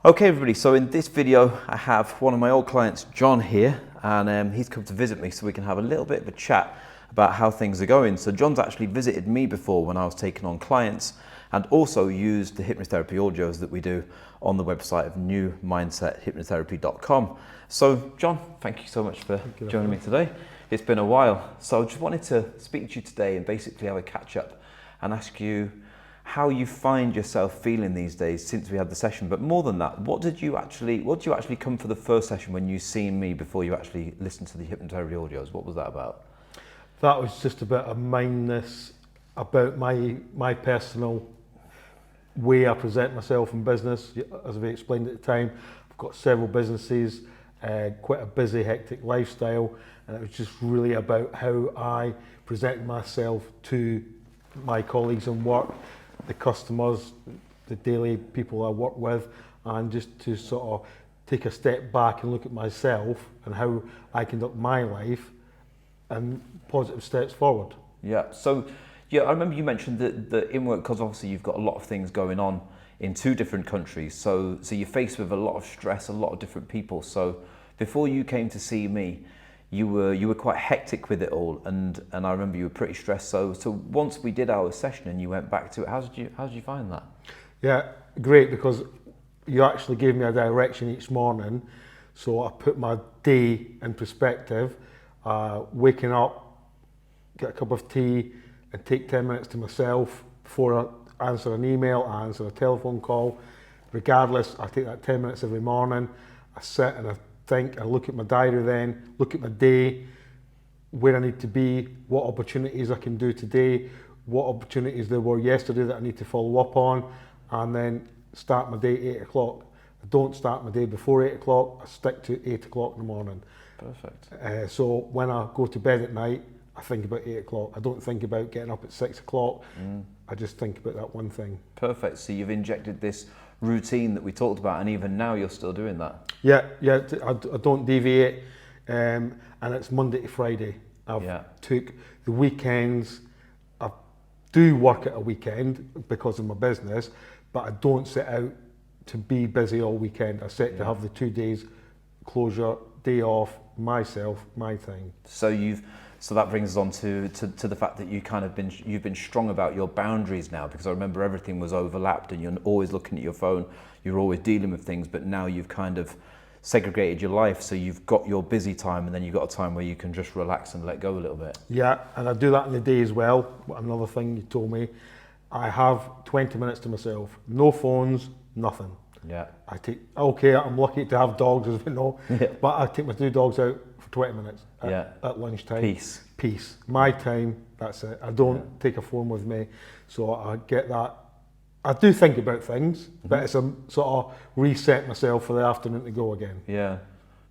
Okay everybody, so in this video I have one of my old clients, John, here, and he's come to visit me so we can have a little bit of a chat about how things are going. So John's actually visited me before when I was taking on clients, and also used the hypnotherapy audios that we do on the website of newmindsethypnotherapy.com. So John, thank you so much for joining me today. It's been a while, so I just wanted to speak to you today and basically have a catch up and ask you how you find yourself feeling these days since we had the session. But more than that, what did you actually come for the first session when you seen me before you actually listened to the hypnotherapy audios? What was that about? That was just about a mindness about my personal way I present myself in business. As we explained at the time, I've got several businesses, quite a busy, hectic lifestyle, and it was just really about how I present myself to my colleagues in work, the customers, the daily people I work with, and just to sort of take a step back and look at myself and how I conduct my life and positive steps forward. Yeah, so yeah, I remember you mentioned that in work, because obviously you've got a lot of things going on in two different countries, so you're faced with a lot of stress, a lot of different people. So before you came to see me, you were quite hectic with it all, and I remember you were pretty stressed. So once we did our session and you went back to it, how did you find that? Yeah, great, because you actually gave me a direction each morning, so I put my day in perspective. Waking up, get a cup of tea, and take 10 minutes to myself before I answer an email, I answer a telephone call. Regardless, I take that 10 minutes every morning. I sit and I think, I look at my diary then, look at my day, where I need to be, what opportunities I can do today, what opportunities there were yesterday that I need to follow up on, and then start my day at 8 o'clock. I don't start my day before 8 o'clock, I stick to 8 o'clock in the morning. Perfect. So when I go to bed at night, I think about 8 o'clock. I don't think about getting up at 6 o'clock. I just think about that one thing. Perfect. So you've injected this routine that we talked about, and even now you're still doing that. Yeah, I don't deviate, and it's Monday to Friday. I've took the weekends. I do work at a weekend because of my business, but I don't set out to be busy all weekend. I set to have the 2 days closure, day off, myself, my time. So that brings us on to the fact that you've been strong about your boundaries now, because I remember everything was overlapped and you're always looking at your phone, you're always dealing with things, but now you've kind of segregated your life, so you've got your busy time and then you've got a time where you can just relax and let go a little bit. Yeah, and I do that in the day as well. Another thing you told me, I have 20 minutes to myself, no phones, nothing. Yeah. I'm lucky to have dogs, as we know, but I take my 2 dogs out for 20 minutes at lunchtime. Peace. My time, that's it. I don't take a phone with me, so I get that. I do think about things, but it's a sort of reset myself for the afternoon to go again. Yeah,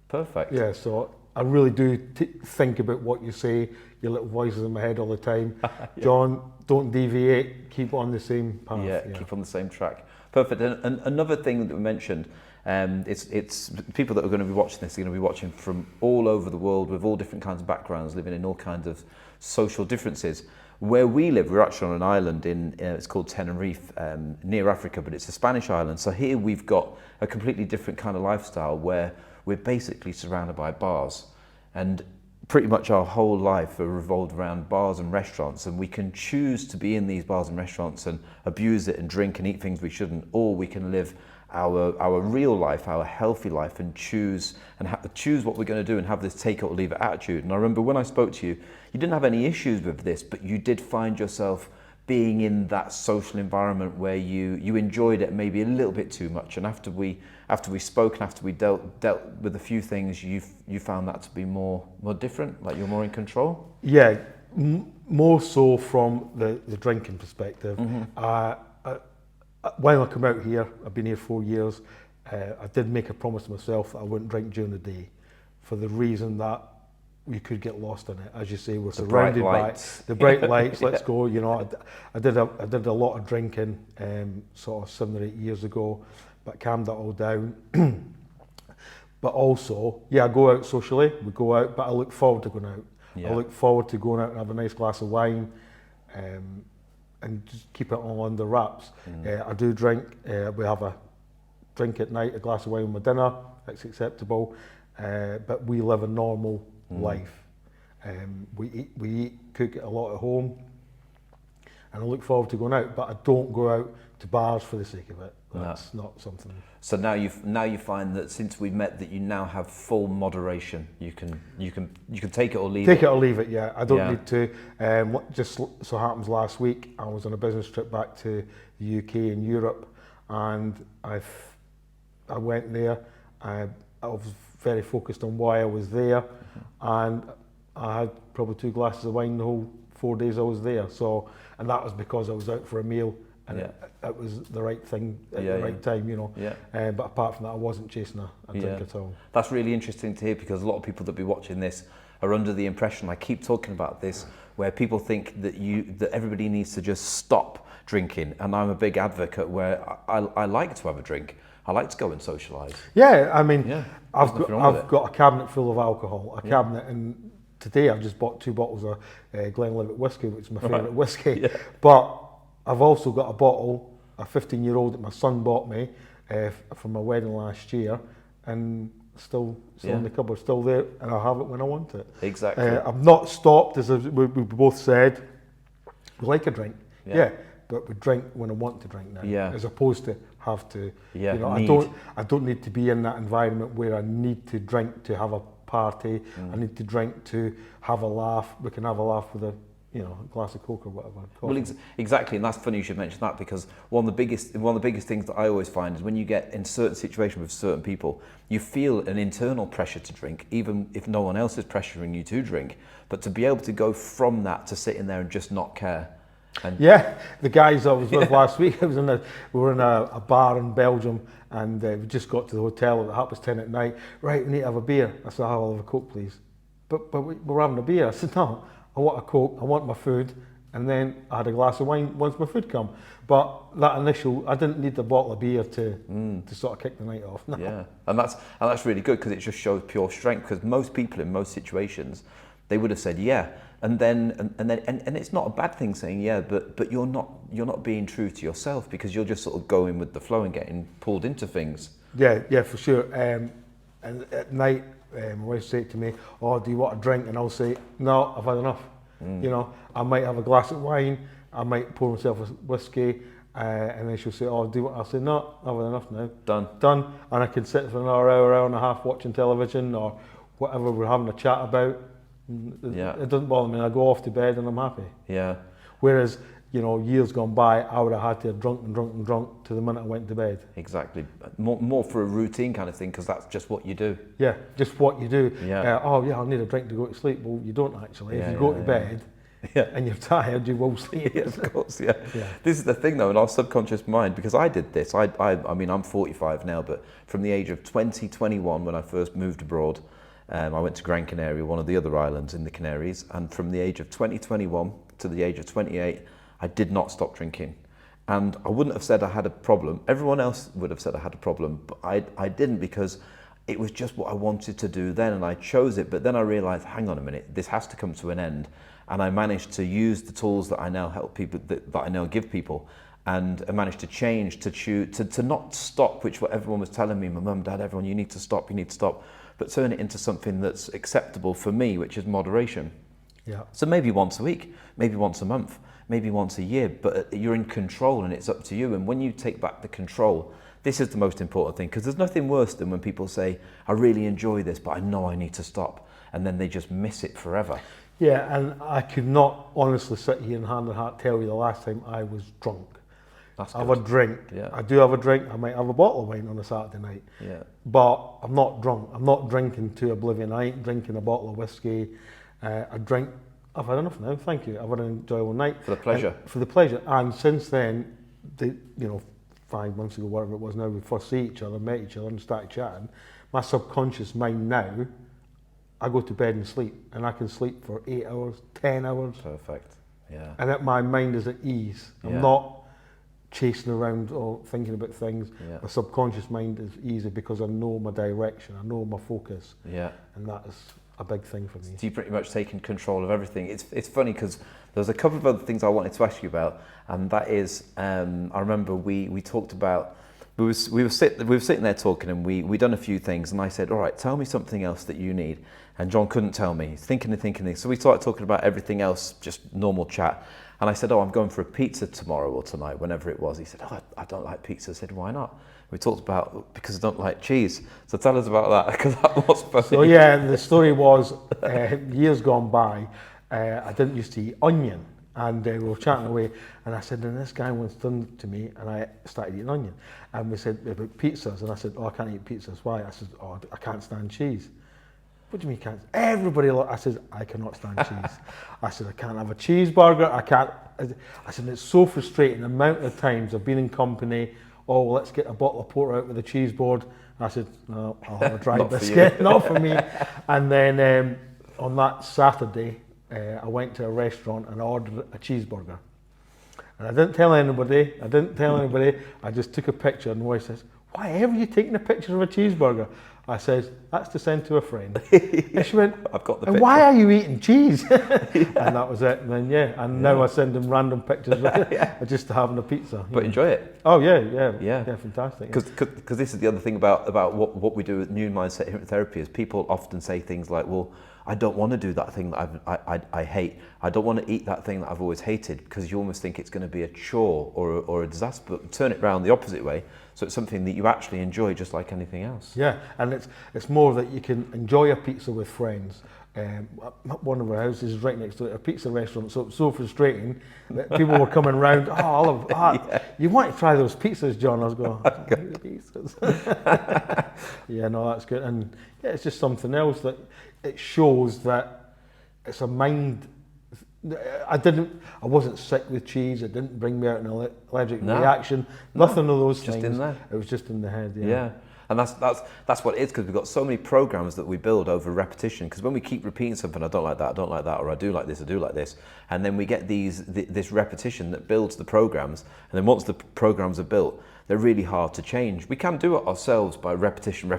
perfect. Yeah, so I really do think about what you say, your little voices in my head all the time. John, don't deviate, keep on the same path. Yeah, keep on the same track. Perfect. And another thing that we mentioned, it's people that are going to be watching this are going to be watching from all over the world with all different kinds of backgrounds, living in all kinds of social differences. Where we live, we're actually on an island it's called Tenerife, near Africa, but it's a Spanish island. So here we've got a completely different kind of lifestyle where we're basically surrounded by bars, and pretty much our whole life are revolved around bars and restaurants, and we can choose to be in these bars and restaurants and abuse it and drink and eat things we shouldn't, or we can live our real life, our healthy life, and choose what we're going to do and have this take it or leave it attitude. And I remember when I spoke to you, you didn't have any issues with this, but you did find yourself being in that social environment where you enjoyed it maybe a little bit too much. And after we spoke and after we dealt with a few things, you found that to be more different, like you're more in control? Yeah, more so from the drinking perspective. When I come out here, I've been here 4 years, I did make a promise to myself that I wouldn't drink during the day, for the reason that we could get lost in it. As you say, we're surrounded by the bright lights. Let's go. You know, I did a lot of drinking, sort of 7 or 8 years ago, but calmed that all down. But also, I go out socially. We go out, but I look forward to going out. I look forward to going out and have a nice glass of wine, and just keep it all under wraps. I do drink. We have a drink at night, a glass of wine with my dinner, it's acceptable. But we live a normal life. We eat, cook a lot at home, and I look forward to going out, but I don't go out to bars for the sake of it. That's not something. So now you find that since we've met, that you now have full moderation. You can take it or leave it. Take it or leave it. Yeah, I don't need to. Just so happens last week I was on a business trip back to the UK and Europe, and I went there. I was very focused on why I was there, and I had probably 2 glasses of wine the whole 4 days I was there. So, and that was because I was out for a meal, and it was the right thing at the right time, you know. But apart from that, I wasn't chasing a drink at all. That's really interesting to hear, because a lot of people that be watching this are under the impression, I keep talking about this, where people think that everybody needs to just stop drinking, and I'm a big advocate where I like to have a drink. I like to go and socialise. Yeah, I mean, I've got a cabinet full of alcohol, a cabinet, and today I've just bought 2 bottles of Glenlivet whiskey, which is my favourite whiskey. But I've also got a bottle, a 15-year-old that my son bought me from my wedding last year, and still in the cupboard, still there, and I'll have it when I want it. Exactly. I've not stopped, as we both said. We like a drink, but we drink when I want to drink now, as opposed to have to. You know, I don't need to be in that environment where I need to drink to have a party. I need to drink to have a laugh. We can have a laugh with a glass of Coke or whatever. Coffee. Well, exactly, and that's funny you should mention that, because one of the biggest things that I always find is when you get in certain situations with certain people, you feel an internal pressure to drink, even if no one else is pressuring you to drink. But to be able to go from that to sit in there and just not care. And the guys I was with last week, we were in a bar in Belgium, and we just got to the hotel at 10:30 at night. Right, we need to have a beer. I said, I'll have a Coke, please. But we're having a beer. I said, no, I want a Coke, I want my food, and then I had a glass of wine once my food come. But that initial, I didn't need a bottle of beer to sort of kick the night off. No. Yeah, and that's really good, because it just shows pure strength, because most people in most situations, they would have said and then it's not a bad thing saying but you're not being true to yourself, because you're just sort of going with the flow and getting pulled into things. Yeah, for sure. And at night, my wife say to me, "Oh, do you want a drink?" And I'll say, "No, I've had enough." You know, I might have a glass of wine, I might pour myself a whiskey, and then she'll say, "Oh, do you want?" I'll say, "No, I've had enough now." Done. And I can sit for an hour and a half watching television or whatever we're having a chat about. It doesn't bother me. I go off to bed and I'm happy. Yeah. Whereas, years gone by, I would have had to have drunk to the minute I went to bed. Exactly. More for a routine kind of thing, because that's just what you do. Yeah, just what you do. Yeah. I'll need a drink to go to sleep. Well, you don't actually. If you go to bed and you're tired, you will sleep. Yeah, of course, yeah. This is the thing, though, in our subconscious mind, because I did this. I mean, I'm 45 now, but from the age of 21, when I first moved abroad, I went to Gran Canaria, one of the other islands in the Canaries, and from the age of 21 to the age of 28, I did not stop drinking. And I wouldn't have said I had a problem. Everyone else would have said I had a problem, but I didn't, because it was just what I wanted to do then, and I chose it. But then I realized, hang on a minute, this has to come to an end. And I managed to use the tools that I now help people, that I now give people, and I managed to change, to not stop, which what everyone was telling me, my mum, dad, everyone, you need to stop, but turn it into something that's acceptable for me, which is moderation. Yeah. So maybe once a week, maybe once a month, maybe once a year, but you're in control and it's up to you. And when you take back the control, this is the most important thing, because there's nothing worse than when people say, I really enjoy this, but I know I need to stop, and then they just miss it forever. Yeah, and I could not honestly sit here and hand on heart tell you the last time I was drunk. That's I have a drink. Yeah. I do have a drink. I might have a bottle of wine on a Saturday night. Yeah. But I'm not drunk. I'm not drinking to oblivion. I ain't drinking a bottle of whiskey. I drink. I've had enough now. Thank you. I've had an enjoyable night. For the pleasure. For the pleasure. And since then, 5 months ago, whatever it was now, we first see each other, met each other and started chatting. My subconscious mind now, I go to bed and sleep. And I can sleep for 8 hours, 10 hours. Perfect. Yeah. And that my mind is at ease. I'm not chasing around or thinking about things. Yeah. My subconscious mind is easy because I know my direction, I know my focus. Yeah. And that is a big thing for me. So you're pretty much taking control of everything. It's funny, because there's a couple of other things I wanted to ask you about, and that is, I remember we talked about we were sitting there talking, and we done a few things, and I said, all right, tell me something else that you need. And John couldn't tell me. He's thinking. So we started talking about everything else, just normal chat. And I said, oh, I'm going for a pizza tomorrow or tonight, whenever it was. He said, oh, I don't like pizza. I said, why not? We talked about, because I don't like cheese. So tell us about that, because that was funny. So yeah, the story was, years gone by, I didn't used to eat onion. And we were chatting away, and I said, and this guy once done to me, and I started eating onion. And we said about pizzas, and I said, oh, I can't eat pizzas. Why? I said, oh, I can't stand cheese. What do you mean you can't? Everybody, I said, I cannot stand cheese. I said, I can't have a cheeseburger. I can't. I said, it's so frustrating the amount of times I've been in company. Oh, well, let's get a bottle of porter out with a cheese board. And I said, no, I'll have a dry biscuit. Not for me. And then on that Saturday, I went to a restaurant and ordered a cheeseburger. And I didn't tell anybody. I just took a picture, and the wife says, why ever are you taking a picture of a cheeseburger? I said, that's to send to a friend. And she went, I've got the and picture. why are you eating cheese? And that was it. And then, now I send them random pictures of just having a pizza. But enjoy it. Oh, yeah, fantastic. Because this is the other thing about what we do with New Mindset Hypnotherapy is people often say things like, well, I don't want to do that thing that I hate. I don't want to eat that thing that I've always hated, because you almost think it's going to be a chore or a disaster. But turn it around the opposite way, so it's something that you actually enjoy, just like anything else. Yeah, and it's more that you can enjoy a pizza with friends. One of our houses is right next to a pizza restaurant, so it's so frustrating that people were coming round. You want to try those pizzas, John? I was going, I hate the pizzas. Yeah, no, that's good. And yeah, it's just something else that it shows that it's a mind. I wasn't sick with cheese. It didn't bring me out an allergic reaction. Nothing of those things. Just in there. It was just in the head. Yeah. And that's what it is, because we've got so many programs that we build over repetition. Because when we keep repeating something, I don't like that, or I do like this, and then we get this repetition that builds the programs. And then once the programs are built, they're really hard to change. We can do it ourselves by repetition.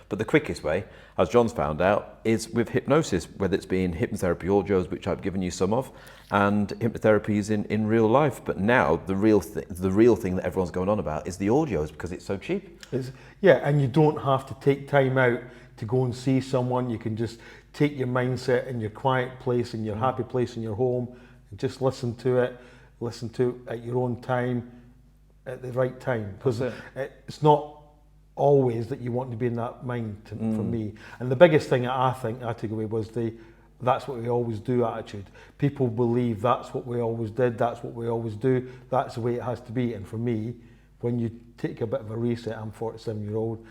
But the quickest way, as John's found out, is with hypnosis, whether it's being hypnotherapy audios, which I've given you some of, and hypnotherapy is in real life. But now the real thing that everyone's going on about is the audios, because it's so cheap. And you don't have to take time out to go and see someone. You can just take your mindset in your quiet place, in your happy place in your home, and just listen to it at your own time, at the right time. Because it's not always that you want to be in that mind for me. And the biggest thing I think I took away was that's what we always do attitude. People believe that's what we always did, that's what we always do, that's the way it has to be. And for me, when you take a bit of a reset, I'm 47-year-old,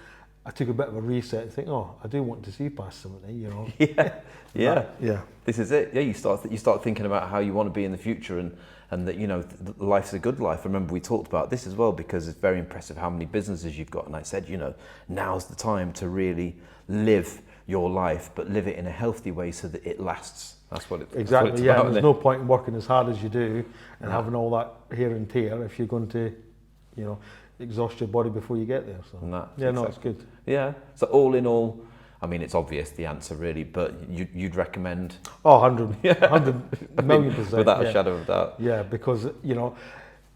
I took a bit of a reset and think, oh, I do want to see past 70, you know. Yeah. This is it. Yeah, you start thinking about how you want to be in the future, and that, you know, life's a good life. I remember we talked about this as well, because it's very impressive how many businesses you've got. And I said, you know, now's the time to really live your life, but live it in a healthy way so that it lasts. That's what it's exactly. That's what it's yeah, about, there's isn't no point in working as hard as you do and having all that hair and tear if you're going to, you know, exhaust your body before you get there. So no, it's good. Yeah. So all in all, I mean, it's obvious the answer really, but you'd recommend? Oh, 100 million percent. Without a shadow of doubt. Yeah, because, you know,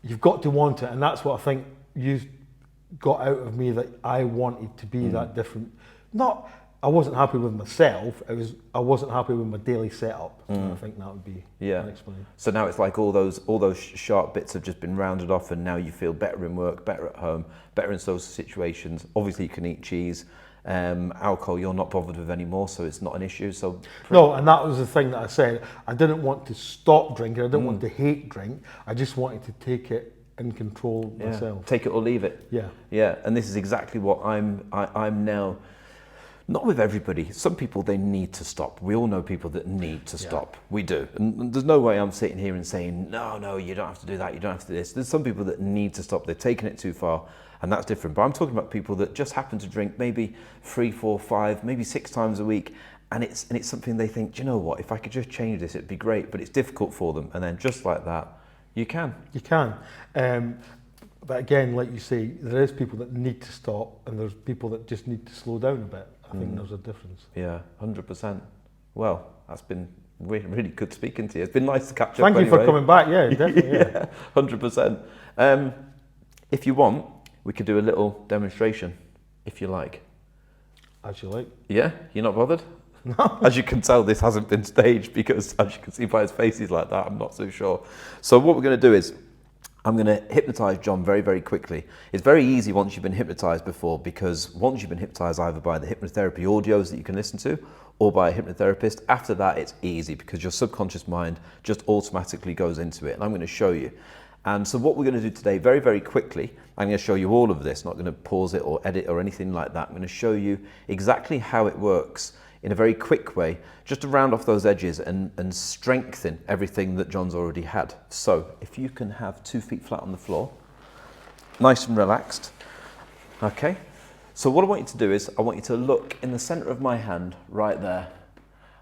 you've got to want it, and that's what I think you got out of me, that I wanted to be that different. I wasn't happy with myself. I wasn't happy with my daily setup. So I think that would be unexplained. So now it's like all those sharp bits have just been rounded off, and now you feel better in work, better at home, better in social situations. Obviously, you can eat cheese. Alcohol you're not bothered with anymore, so it's not an issue. So no, and that was the thing that I said. I didn't want to stop drinking. I didn't want to hate drink. I just wanted to take it and control myself. Take it or leave it. Yeah. And this is exactly what I'm now. Not with everybody. Some people, they need to stop. We all know people that need to stop. We do. And there's no way I'm sitting here and saying, no, you don't have to do that, you don't have to do this. There's some people that need to stop. They've taken it too far, and that's different. But I'm talking about people that just happen to drink maybe 3, 4, 5, maybe 6 times a week, and it's something they think, do you know what, if I could just change this, it'd be great, but it's difficult for them. And then just like that, you can. You can. But again, like you say, there is people that need to stop, and there's people that just need to slow down a bit. I think there's a difference. Yeah, 100%. Well, that's been really good speaking to you. It's been nice to catch up. Thank you for coming back. Yeah, definitely. Yeah, 100%. If you want, we could do a little demonstration, if you like. As you like. Yeah? You're not bothered? No. As you can tell, this hasn't been staged because, as you can see by his face, he's like that. I'm not so sure. So what we're going to do is, I'm going to hypnotize John very, very quickly. It's very easy once you've been hypnotized before, because once you've been hypnotized either by the hypnotherapy audios that you can listen to or by a hypnotherapist, after that it's easy because your subconscious mind just automatically goes into it. And I'm going to show you. And so what we're going to do today, very, very quickly, I'm going to show you all of this, not going to pause it or edit or anything like that. I'm going to show you exactly how it works in a very quick way, just to round off those edges and strengthen everything that John's already had. So if you can have 2 feet flat on the floor, nice and relaxed. Okay, so what I want you to do is, I want you to look in the center of my hand right there.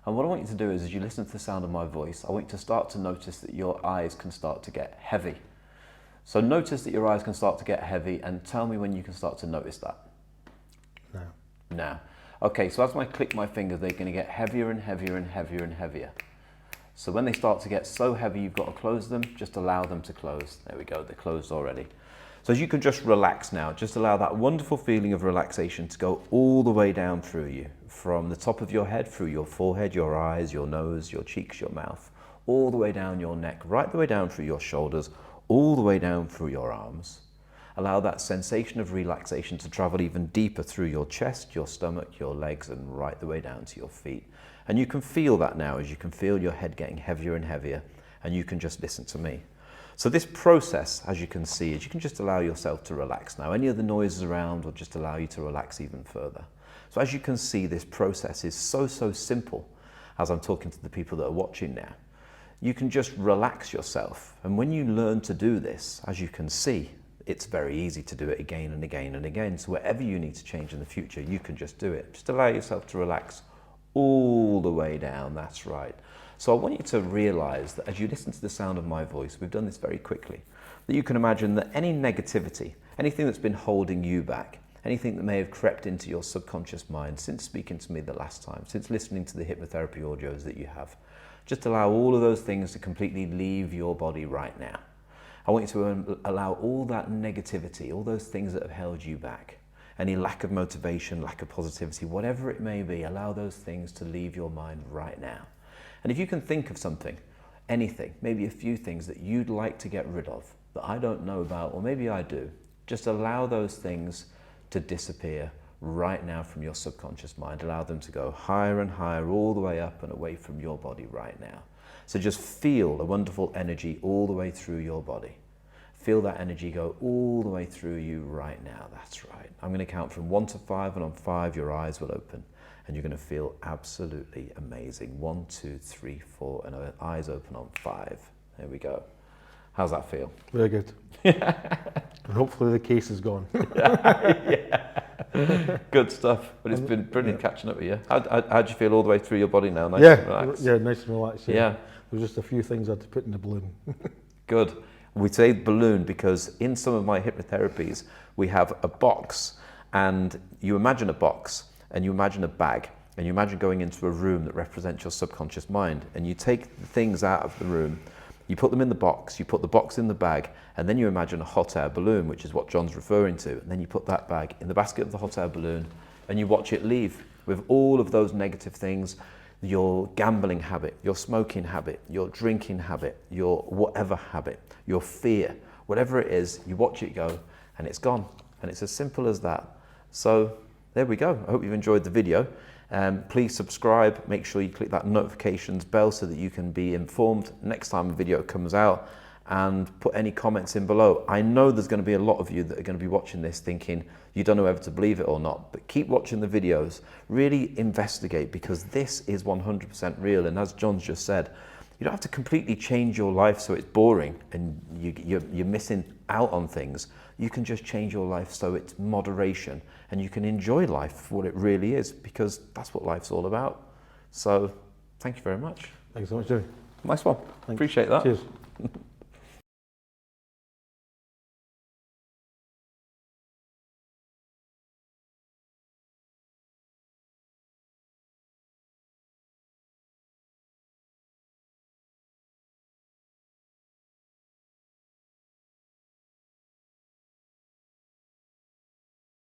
And what I want you to do is, as you listen to the sound of my voice, I want you to start to notice that your eyes can start to get heavy. So notice that your eyes can start to get heavy, and tell me when you can start to notice that. Now. Now. Okay, so as I click my fingers, they're going to get heavier and heavier and heavier and heavier. So when they start to get so heavy you've got to close them, just allow them to close. There we go, they're closed already. So as you can just relax now, just allow that wonderful feeling of relaxation to go all the way down through you, from the top of your head, through your forehead, your eyes, your nose, your cheeks, your mouth, all the way down your neck, right the way down through your shoulders, all the way down through your arms. Allow that sensation of relaxation to travel even deeper through your chest, your stomach, your legs, and right the way down to your feet. And you can feel that now, as you can feel your head getting heavier and heavier, and you can just listen to me. So this process, as you can see, is you can just allow yourself to relax now. Any of the noises around will just allow you to relax even further. So as you can see, this process is so simple. As I'm talking to the people that are watching now, you can just relax yourself. And when you learn to do this, as you can see, it's very easy to do it again and again and again. So whatever you need to change in the future, you can just do it. Just allow yourself to relax all the way down. That's right. So I want you to realize that as you listen to the sound of my voice, we've done this very quickly, that you can imagine that any negativity, anything that's been holding you back, anything that may have crept into your subconscious mind since speaking to me the last time, since listening to the hypnotherapy audios that you have, just allow all of those things to completely leave your body right now. I want you to allow all that negativity, all those things that have held you back, any lack of motivation, lack of positivity, whatever it may be, allow those things to leave your mind right now. And if you can think of something, anything, maybe a few things that you'd like to get rid of, that I don't know about, or maybe I do, just allow those things to disappear right now from your subconscious mind. Allow them to go higher and higher, all the way up and away from your body right now. So just feel a wonderful energy all the way through your body. Feel that energy go all the way through you right now. That's right. I'm going to count from 1 to 5, and on 5 your eyes will open and you're going to feel absolutely amazing. 1, 2, 3, 4, and our eyes open on 5. There we go. How's that feel? Very good. And hopefully the case is gone. Yeah. Good stuff. But it's been brilliant catching up with you. How'd you feel all the way through your body now? Nice and relaxed? Yeah, nice and relaxed. Yeah. There was just a few things I had to put in the balloon. Good. We say balloon because in some of my hypnotherapies, we have a box, and you imagine a box and you imagine a bag, and you imagine going into a room that represents your subconscious mind, and you take the things out of the room, you put them in the box, you put the box in the bag, and then you imagine a hot air balloon, which is what John's referring to, and then you put that bag in the basket of the hot air balloon and you watch it leave with all of those negative things, your gambling habit, your smoking habit, your drinking habit, your whatever habit, your fear, whatever it is, you watch it go and it's gone. And it's as simple as that. So there we go. I hope you've enjoyed the video. Please subscribe, make sure you click that notifications bell so that you can be informed next time a video comes out, and put any comments in below. I know there's going to be a lot of you that are going to be watching this thinking you don't know whether to believe it or not, but keep watching the videos, really investigate, because this is 100% real. And as John's just said, you don't have to completely change your life so it's boring and you're missing out on things. You can just change your life so it's moderation and you can enjoy life for what it really is, because that's what life's all about. So thank you very much. Thanks so much, Joey. Nice one. Thanks. Appreciate that. Cheers.